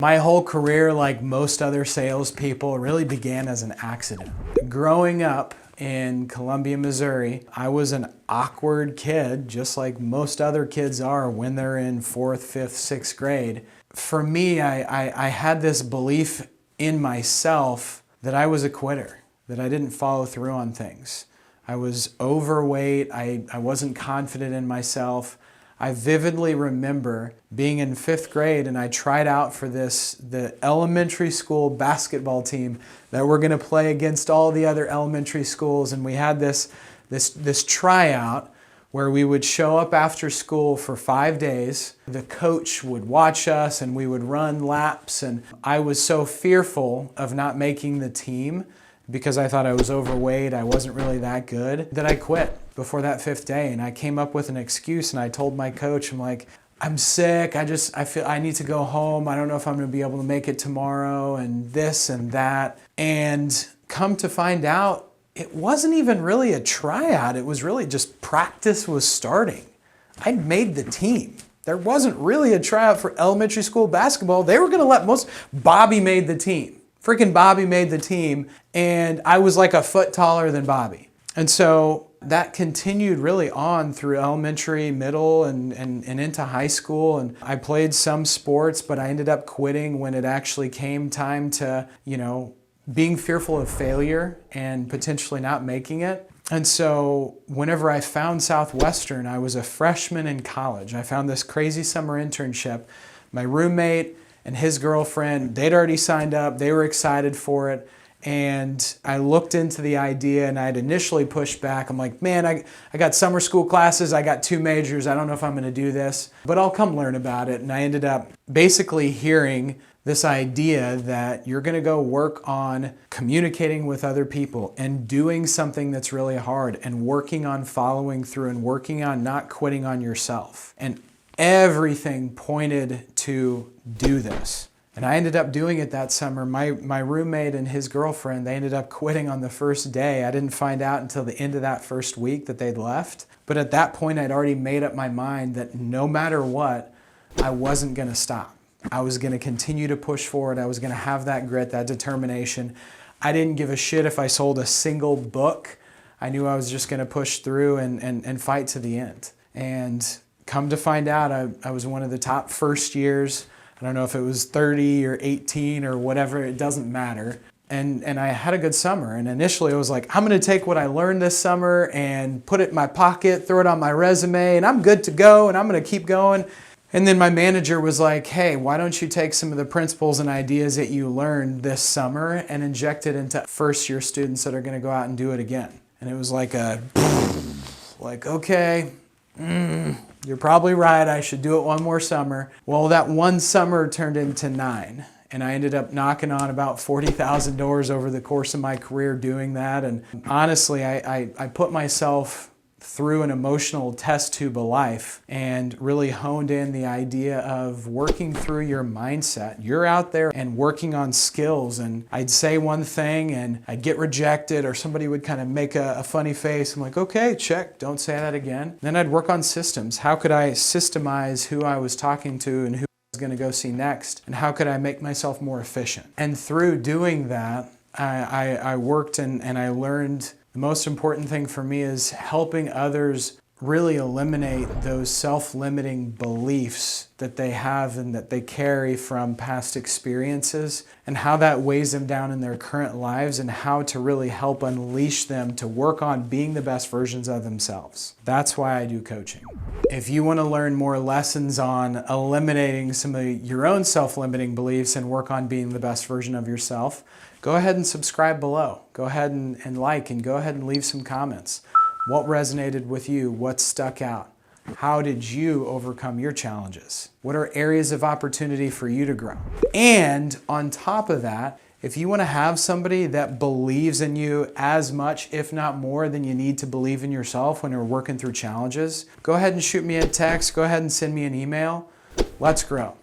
My whole career, like most other salespeople, really began as an accident. Growing up in Columbia, Missouri, I was an awkward kid, just like most other kids are when they're in 4th, 5th, 6th grade. For me, I had this belief in myself that I was a quitter, that I didn't follow through on things. I was overweight, I wasn't confident in myself. I vividly remember being in 5th grade and I tried out for the elementary school basketball team that we're going to play against all the other elementary schools, and we had this tryout where we would show up after school for 5 days. The coach would watch us and we would run laps, and I was so fearful of not making the team because I thought I was overweight, I wasn't really that good, that I quit before that 5th day. And I came up with an excuse and I told my coach, I'm like, I'm sick, I feel I need to go home, I don't know if I'm gonna be able to make it tomorrow, and this and that. And come to find out, it wasn't even really a tryout, it was really just practice was starting. I'd made the team. There wasn't really a tryout for elementary school basketball. They were gonna let Bobby made the team. Freaking Bobby made the team, and I was like a foot taller than Bobby. And so that continued really on through elementary, middle, and into high school. And I played some sports, but I ended up quitting when it actually came time to, being fearful of failure and potentially not making it. And so whenever I found Southwestern, I was a freshman in college. I found this crazy summer internship. My roommate and his girlfriend, they'd already signed up, they were excited for it. And I looked into the idea and I'd initially pushed back. I'm like, man, I got summer school classes, I got 2 majors, I don't know if I'm gonna do this, but I'll come learn about it. And I ended up basically hearing this idea that you're gonna go work on communicating with other people and doing something that's really hard and working on following through and working on not quitting on yourself. And everything pointed to do this. And I ended up doing it that summer. My roommate and his girlfriend, they ended up quitting on the first day. I didn't find out until the end of that first week that they'd left. But at that point, I'd already made up my mind that no matter what, I wasn't gonna stop. I was gonna continue to push forward. I was gonna have that grit, that determination. I didn't give a shit if I sold a single book. I knew I was just gonna push through and fight to the end. And come to find out, I was one of the top first years. I don't know if it was 30 or 18 or whatever, it doesn't matter. And I had a good summer. And initially I was like, I'm gonna take what I learned this summer and put it in my pocket, throw it on my resume, and I'm good to go, and I'm gonna keep going. And then my manager was like, hey, why don't you take some of the principles and ideas that you learned this summer and inject it into first-year students that are gonna go out and do it again. And it was like okay, you're probably right, I should do it one more summer. Well, that one summer turned into 9, and I ended up knocking on about 40,000 doors over the course of my career doing that. And honestly, I put myself through an emotional test tube of life and really honed in the idea of working through your mindset. You're out there and working on skills, and I'd say one thing and I'd get rejected, or somebody would kind of make a funny face. I'm like, okay, check, don't say that again. Then I'd work on systems. How could I systemize who I was talking to and who I was going to go see next? And how could I make myself more efficient? And through doing that, I worked and I learned. The most important thing for me is helping others really eliminate those self-limiting beliefs that they have and that they carry from past experiences, and how that weighs them down in their current lives, and how to really help unleash them to work on being the best versions of themselves. That's why I do coaching. If you want to learn more lessons on eliminating some of your own self-limiting beliefs and work on being the best version of yourself, go ahead and subscribe below. Go ahead and like, and go ahead and leave some comments. What resonated with you? What stuck out? How did you overcome your challenges? What are areas of opportunity for you to grow? And on top of that, if you want to have somebody that believes in you as much, if not more, than you need to believe in yourself when you're working through challenges, go ahead and shoot me a text. Go ahead and send me an email. Let's grow.